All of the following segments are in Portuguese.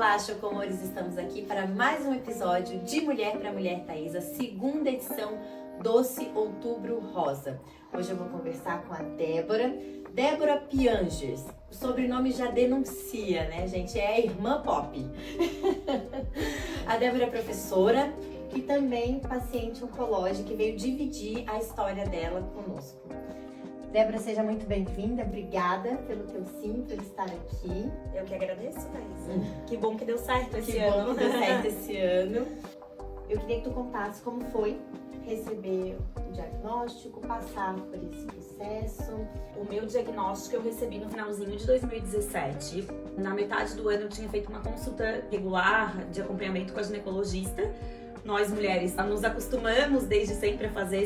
Olá, Chocomores! Estamos aqui para mais um episódio de Mulher para Mulher Thaís, a segunda edição Doce Outubro Rosa. Hoje eu vou conversar com a Débora Piangers. O sobrenome já denuncia, né, gente? É a irmã Pop. A Débora é professora e também paciente oncológica que veio dividir a história dela conosco. Débora, seja muito bem-vinda, obrigada pelo teu sim, por estar aqui. Eu que agradeço, Thaís. Que bom que deu certo esse ano. Que bom que deu certo esse ano. Eu queria que tu contasse como foi receber o diagnóstico, passar por esse processo. O meu diagnóstico eu recebi no finalzinho de 2017. Na metade do ano eu tinha feito uma consulta regular de acompanhamento com a ginecologista. Nós mulheres nos acostumamos desde sempre a fazer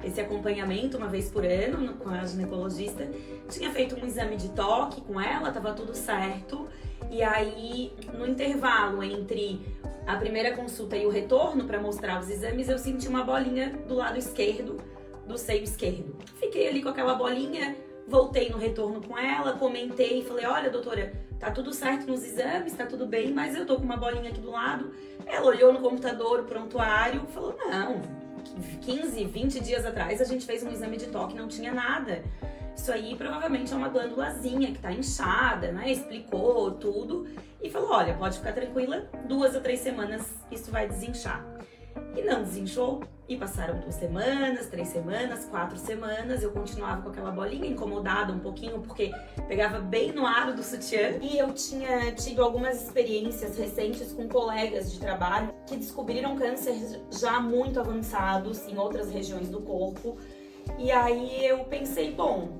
esse acompanhamento uma vez por ano com a ginecologista. Tinha feito um exame de toque com ela, tava tudo certo. E aí, no intervalo entre a primeira consulta e o retorno para mostrar os exames, eu senti uma bolinha do lado esquerdo do seio esquerdo. Fiquei ali com aquela bolinha, voltei no retorno com ela, comentei e falei: olha, doutora, tá tudo certo nos exames, tá tudo bem, mas eu tô com uma bolinha aqui do lado. Ela olhou no computador, o prontuário, falou: não, 15, 20 dias atrás a gente fez um exame de toque, não tinha nada. Isso aí provavelmente é uma glândulazinha que tá inchada, né? Explicou tudo e falou: olha, pode ficar tranquila, 2 a 3 semanas isso vai desinchar. E não desinchou, e passaram 2 semanas, 3 semanas, 4 semanas, eu continuava com aquela bolinha incomodada um pouquinho, porque pegava bem no aro do sutiã. E eu tinha tido algumas experiências recentes com colegas de trabalho que descobriram câncer já muito avançados em outras regiões do corpo. E aí eu pensei, bom,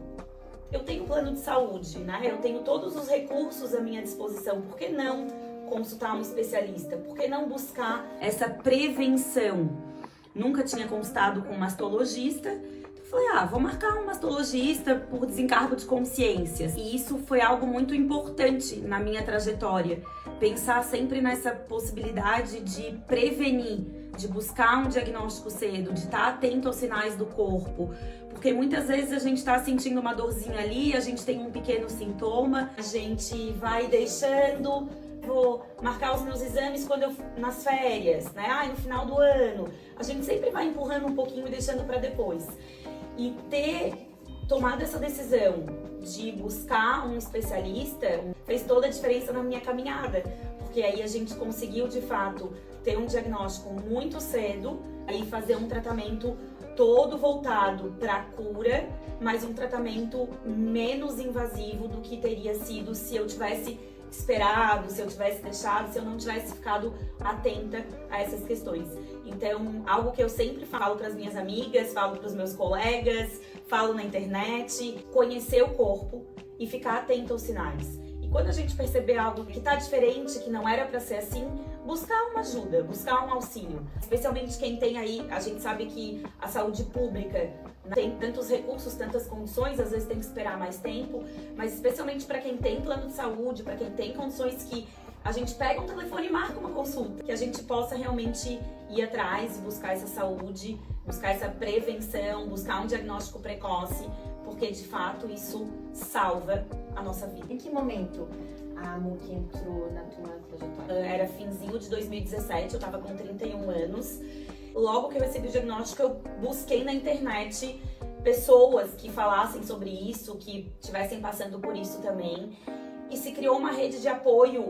eu tenho plano de saúde, né? Eu tenho todos os recursos à minha disposição, por que não consultar um especialista? Por que não buscar essa prevenção? Nunca tinha consultado com um mastologista. Então falei, vou marcar um mastologista por desencargo de consciências. E isso foi algo muito importante na minha trajetória. Pensar sempre nessa possibilidade de prevenir, de buscar um diagnóstico cedo, de estar atento aos sinais do corpo. Porque muitas vezes a gente está sentindo uma dorzinha ali, a gente tem um pequeno sintoma, a gente vai deixando, vou marcar os meus exames nas férias, né? No final do ano. A gente sempre vai empurrando um pouquinho e deixando para depois. E ter tomado essa decisão de buscar um especialista fez toda a diferença na minha caminhada. Porque aí a gente conseguiu, de fato, ter um diagnóstico muito cedo e fazer um tratamento todo voltado para a cura, mas um tratamento menos invasivo do que teria sido se eu tivesse esperado, se eu tivesse deixado, se eu não tivesse ficado atenta a essas questões. Então, algo que eu sempre falo para as minhas amigas, falo para os meus colegas, falo na internet, conhecer o corpo e ficar atento aos sinais. E quando a gente perceber algo que está diferente, que não era para ser assim, buscar uma ajuda, buscar um auxílio. Especialmente quem tem aí, a gente sabe que a saúde pública não tem tantos recursos, tantas condições, às vezes tem que esperar mais tempo, mas especialmente para quem tem plano de saúde, para quem tem condições, que a gente pega um telefone e marca uma consulta, que a gente possa realmente ir atrás e buscar essa saúde, buscar essa prevenção, buscar um diagnóstico precoce, porque de fato isso salva a nossa vida. Em que momento a MUC entrou na tua trajetória? Era finzinho de 2017, eu tava com 31 anos. Logo que eu recebi o diagnóstico, eu busquei na internet pessoas que falassem sobre isso, que estivessem passando por isso também. E se criou uma rede de apoio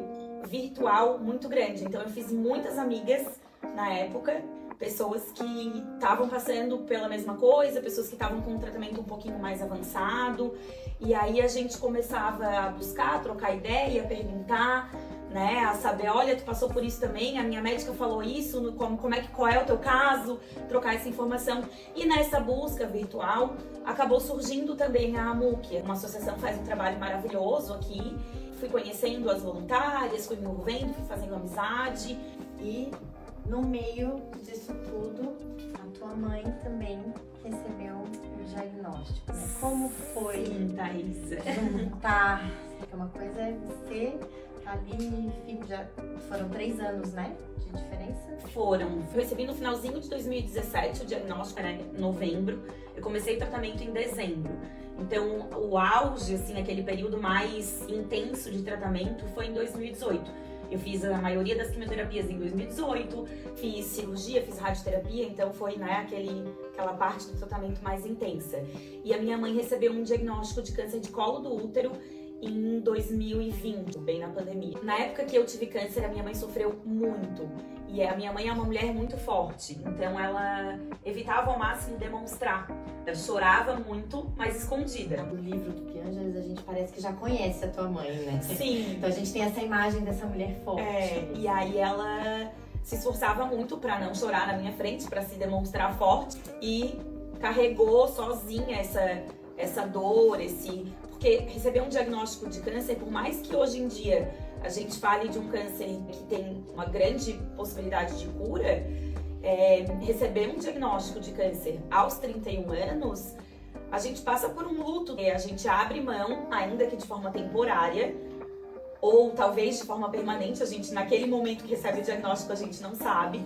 virtual muito grande. Então eu fiz muitas amigas na época, pessoas que estavam passando pela mesma coisa, pessoas que estavam com um tratamento um pouquinho mais avançado. E aí a gente começava a buscar, a trocar ideia, a perguntar, né, a saber, olha, tu passou por isso também, a minha médica falou isso, qual é o teu caso, trocar essa informação. E nessa busca virtual, acabou surgindo também a MUC. Uma associação que faz um trabalho maravilhoso aqui. Fui conhecendo as voluntárias, fui me envolvendo, fui fazendo amizade. E no meio disso tudo, a tua mãe também recebeu o diagnóstico, né? Como foi? Sim, Thaís. Juntar, porque uma coisa é você ali, já foram 3 anos, né, de diferença? Foram. Eu recebi no finalzinho de 2017, o diagnóstico era em novembro. Eu comecei o tratamento em dezembro. Então, o auge, assim, aquele período mais intenso de tratamento foi em 2018. Eu fiz a maioria das quimioterapias em 2018, fiz cirurgia, fiz radioterapia, então foi, né, aquela parte do tratamento mais intensa. E a minha mãe recebeu um diagnóstico de câncer de colo do útero em 2020, bem na pandemia. Na época que eu tive câncer, a minha mãe sofreu muito. E a minha mãe é uma mulher muito forte, então ela evitava ao máximo demonstrar. Ela chorava muito, mas escondida. No livro do Pianjas, a gente parece que já conhece a tua mãe, né? Sim. Então a gente tem essa imagem dessa mulher forte. E aí ela se esforçava muito pra não chorar na minha frente, pra se demonstrar forte. E carregou sozinha essa dor, porque receber um diagnóstico de câncer, por mais que hoje em dia a gente fale de um câncer que tem uma grande possibilidade de cura, receber um diagnóstico de câncer aos 31 anos, a gente passa por um luto. A gente abre mão, ainda que de forma temporária, ou talvez de forma permanente, a gente naquele momento que recebe o diagnóstico a gente não sabe.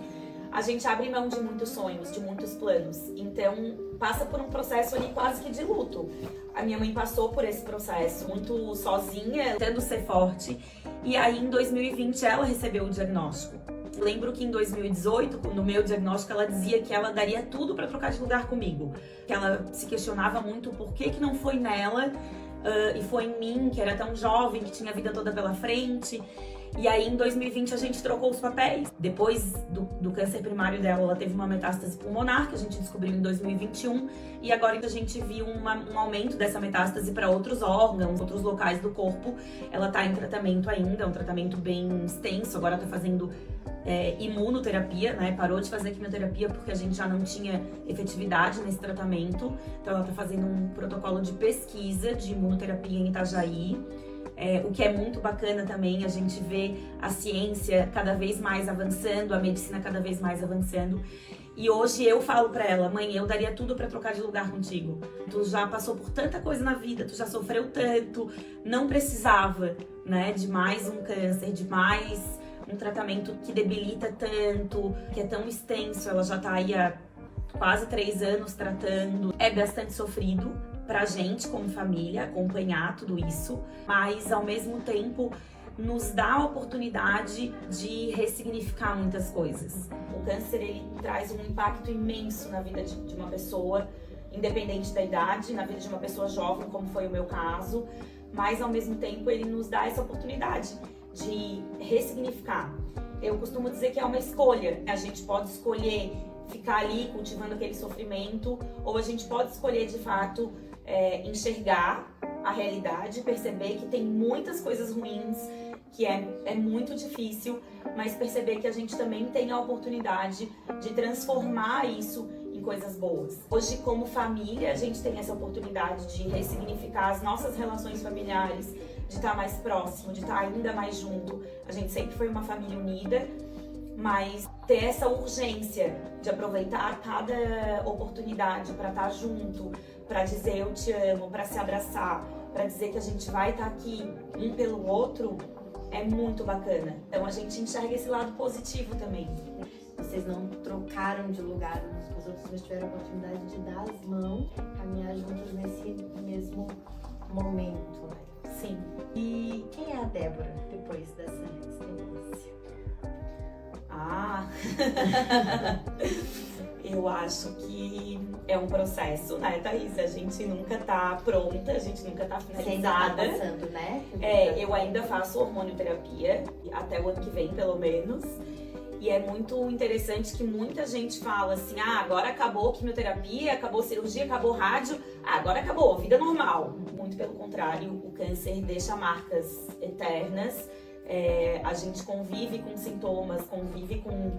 A gente abre mão de muitos sonhos, de muitos planos. Então, passa por um processo ali quase que de luto. A minha mãe passou por esse processo muito sozinha, tentando ser forte. E aí, em 2020, ela recebeu o diagnóstico. Lembro que em 2018, no meu diagnóstico, ela dizia que ela daria tudo pra trocar de lugar comigo. Que ela se questionava muito por que não foi nela e foi em mim, que era tão jovem, que tinha a vida toda pela frente. E aí, em 2020, a gente trocou os papéis. Depois do câncer primário dela, ela teve uma metástase pulmonar, que a gente descobriu em 2021. E agora a gente viu um aumento dessa metástase para outros órgãos, outros locais do corpo. Ela tá em tratamento ainda, é um tratamento bem extenso. Agora tá fazendo imunoterapia, né? Parou de fazer quimioterapia porque a gente já não tinha efetividade nesse tratamento. Então, ela tá fazendo um protocolo de pesquisa de imunoterapia em Itajaí. O que é muito bacana também, a gente vê a ciência cada vez mais avançando, a medicina cada vez mais avançando. E hoje eu falo pra ela, mãe, eu daria tudo pra trocar de lugar contigo. Tu já passou por tanta coisa na vida, tu já sofreu tanto, não precisava, né, de mais um câncer, de mais um tratamento que debilita tanto, que é tão extenso. Ela já tá aí há quase 3 anos tratando. É bastante sofrido pra gente, como família, acompanhar tudo isso, mas ao mesmo tempo nos dá a oportunidade de ressignificar muitas coisas. O câncer, ele traz um impacto imenso na vida de uma pessoa, independente da idade, na vida de uma pessoa jovem, como foi o meu caso, mas ao mesmo tempo ele nos dá essa oportunidade de ressignificar. Eu costumo dizer que é uma escolha. A gente pode escolher ficar ali cultivando aquele sofrimento, ou a gente pode escolher de fato enxergar a realidade, perceber que tem muitas coisas ruins, que é muito difícil, mas perceber que a gente também tem a oportunidade de transformar isso em coisas boas. Hoje, como família, a gente tem essa oportunidade de ressignificar as nossas relações familiares, de estar mais próximo, de estar ainda mais junto. A gente sempre foi uma família unida, mas ter essa urgência de aproveitar cada oportunidade para estar junto, para dizer eu te amo, para se abraçar, para dizer que a gente vai estar aqui um pelo outro, é muito bacana. Então a gente enxerga esse lado positivo também. Vocês não trocaram de lugar uns com os outros, mas tiveram a oportunidade de dar as mãos, caminhar juntos nesse mesmo momento, né? Sim. E quem é a Débora depois dessa experiência? Eu acho que é um processo, né, Thaís? A gente nunca tá pronta, a gente nunca tá finalizada. Você ainda tá passando, né? Eu ainda faço hormonioterapia, até o ano que vem, pelo menos. E é muito interessante que muita gente fala assim, agora acabou quimioterapia, acabou cirurgia, acabou rádio, agora acabou, vida normal. Muito pelo contrário, o câncer deixa marcas eternas. A gente convive com sintomas, convive com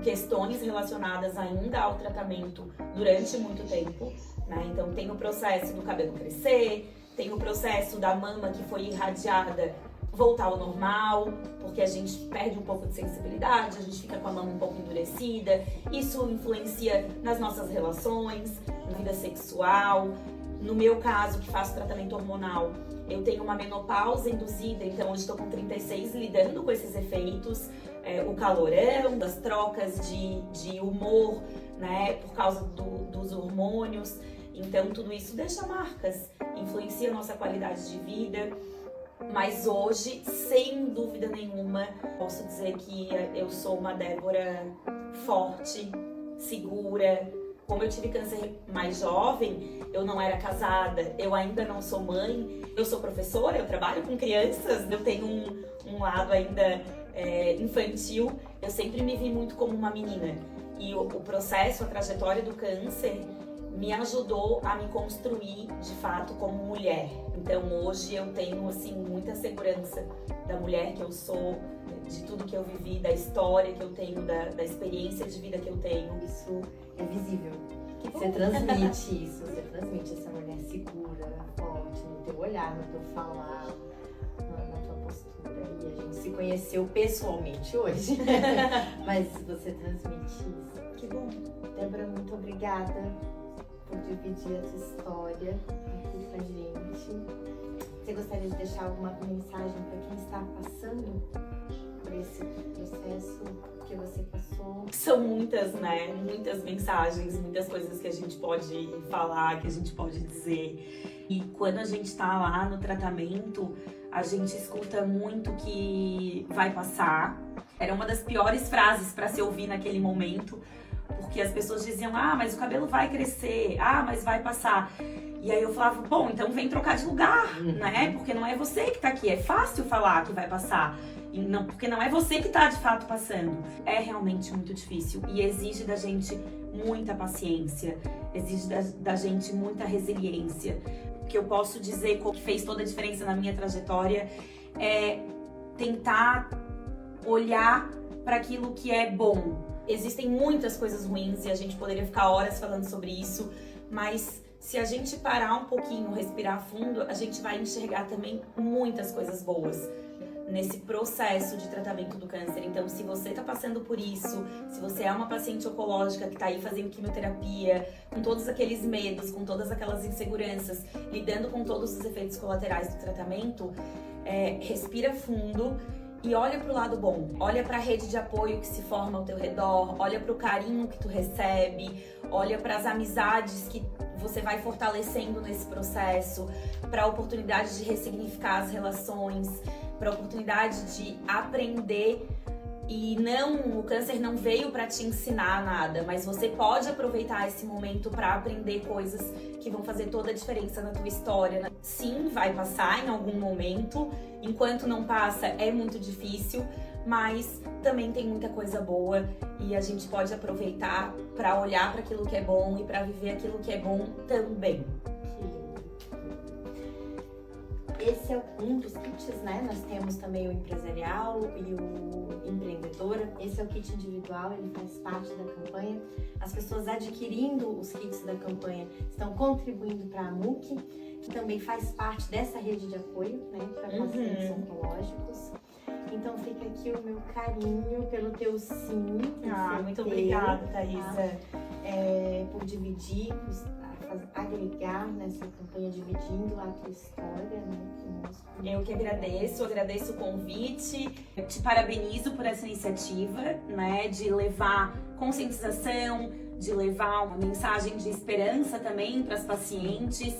questões relacionadas ainda ao tratamento durante muito tempo, né? Então tem o processo do cabelo crescer, tem o processo da mama que foi irradiada voltar ao normal, porque a gente perde um pouco de sensibilidade, a gente fica com a mama um pouco endurecida, isso influencia nas nossas relações, na vida sexual. No meu caso, que faço tratamento hormonal, eu tenho uma menopausa induzida, então hoje estou com 36 lidando com esses efeitos, o calorão, das trocas de humor, né, por causa dos hormônios. Então tudo isso deixa marcas, influencia a nossa qualidade de vida. Mas hoje, sem dúvida nenhuma, posso dizer que eu sou uma Débora forte, segura. Como eu tive câncer mais jovem, eu não era casada, eu ainda não sou mãe, eu sou professora, eu trabalho com crianças, eu tenho um lado ainda infantil. Eu sempre me vi muito como uma menina. E o processo, a trajetória do câncer me ajudou a me construir de fato como mulher. Então hoje eu tenho assim muita segurança da mulher que eu sou, de tudo que eu vivi, da história que eu tenho, da experiência de vida que eu tenho. Isso é visível. Você transmite isso, você transmite essa mulher segura, forte, no teu olhar, no teu falar, na tua postura. E a gente se conheceu pessoalmente hoje, mas você transmite isso. Que bom. Débora, muito obrigada por dividir essa história aqui com a gente. Você gostaria de deixar alguma mensagem para quem está passando por esse processo que você passou? São muitas, né? Muitas mensagens, muitas coisas que a gente pode falar, que a gente pode dizer. E quando a gente tá lá no tratamento, a gente escuta muito que vai passar. Era uma das piores frases para se ouvir naquele momento, porque as pessoas diziam, mas o cabelo vai crescer, mas vai passar. E aí eu falava, bom, então vem trocar de lugar, né? Porque não é você que tá aqui, é fácil falar que vai passar. E não, porque não é você que tá de fato passando. É realmente muito difícil e exige da gente muita paciência, exige da gente muita resiliência. O que eu posso dizer que fez toda a diferença na minha trajetória é tentar olhar para aquilo que é bom. Existem muitas coisas ruins e a gente poderia ficar horas falando sobre isso, mas se a gente parar um pouquinho, respirar fundo, a gente vai enxergar também muitas coisas boas nesse processo de tratamento do câncer. Então, se você tá passando por isso, se você é uma paciente oncológica que tá aí fazendo quimioterapia, com todos aqueles medos, com todas aquelas inseguranças, lidando com todos os efeitos colaterais do tratamento, respira fundo e olha pro lado bom, olha pra rede de apoio que se forma ao teu redor, olha pro carinho que tu recebe, olha pras amizades que você vai fortalecendo nesse processo, pra oportunidade de ressignificar as relações, pra oportunidade de aprender. E o câncer não veio pra te ensinar nada, mas você pode aproveitar esse momento pra aprender coisas que vão fazer toda a diferença na tua história, né? Sim, vai passar em algum momento, enquanto não passa é muito difícil, mas também tem muita coisa boa e a gente pode aproveitar pra olhar para aquilo que é bom e pra viver aquilo que é bom também. Esse é um dos kits, né? Nós temos também o empresarial e o empreendedora. Esse é o kit individual, ele faz parte da campanha. As pessoas adquirindo os kits da campanha estão contribuindo para a MUC, que também faz parte dessa rede de apoio, né? Para pacientes oncológicos. Então fica aqui o meu carinho pelo teu sim. Muito obrigada, Thaisa. Por dividir, agregar nessa campanha, dividindo a tua história, né, conosco. Eu que agradeço o convite, eu te parabenizo por essa iniciativa, né, de levar conscientização, de levar uma mensagem de esperança também para as pacientes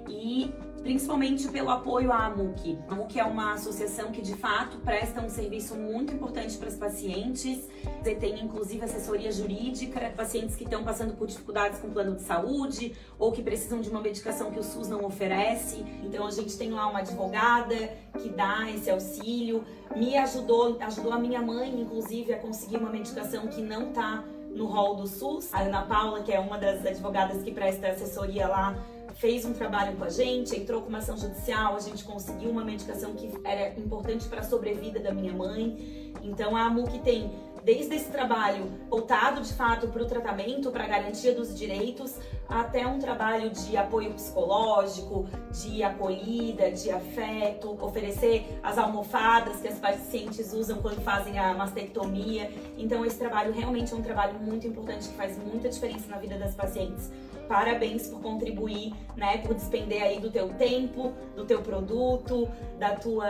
e principalmente pelo apoio à AMUC. A AMUC é uma associação que de fato presta um serviço muito importante para as pacientes. Você tem inclusive assessoria jurídica, pacientes que estão passando por dificuldades com o plano de saúde ou que precisam de uma medicação que o SUS não oferece. Então a gente tem lá uma advogada que dá esse auxílio. Me ajudou a minha mãe inclusive a conseguir uma medicação que não está no rol do SUS. A Ana Paula, que é uma das advogadas que presta assessoria lá, fez um trabalho com a gente, entrou com uma ação judicial, a gente conseguiu uma medicação que era importante para a sobrevida da minha mãe. Então a AMUC tem desde esse trabalho voltado de fato para o tratamento, para a garantia dos direitos, até um trabalho de apoio psicológico, de acolhida, de afeto, oferecer as almofadas que as pacientes usam quando fazem a mastectomia. Então esse trabalho realmente é um trabalho muito importante que faz muita diferença na vida das pacientes. Parabéns por contribuir, né, por despender aí do teu tempo, do teu produto, da tua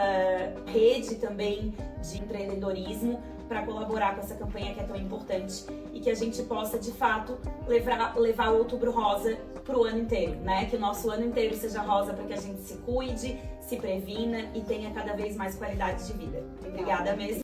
rede também de empreendedorismo para colaborar com essa campanha que é tão importante e que a gente possa, de fato, levar o Outubro Rosa pro ano inteiro, né? Que o nosso ano inteiro seja rosa para que a gente se cuide, se previna e tenha cada vez mais qualidade de vida. Obrigada mesmo.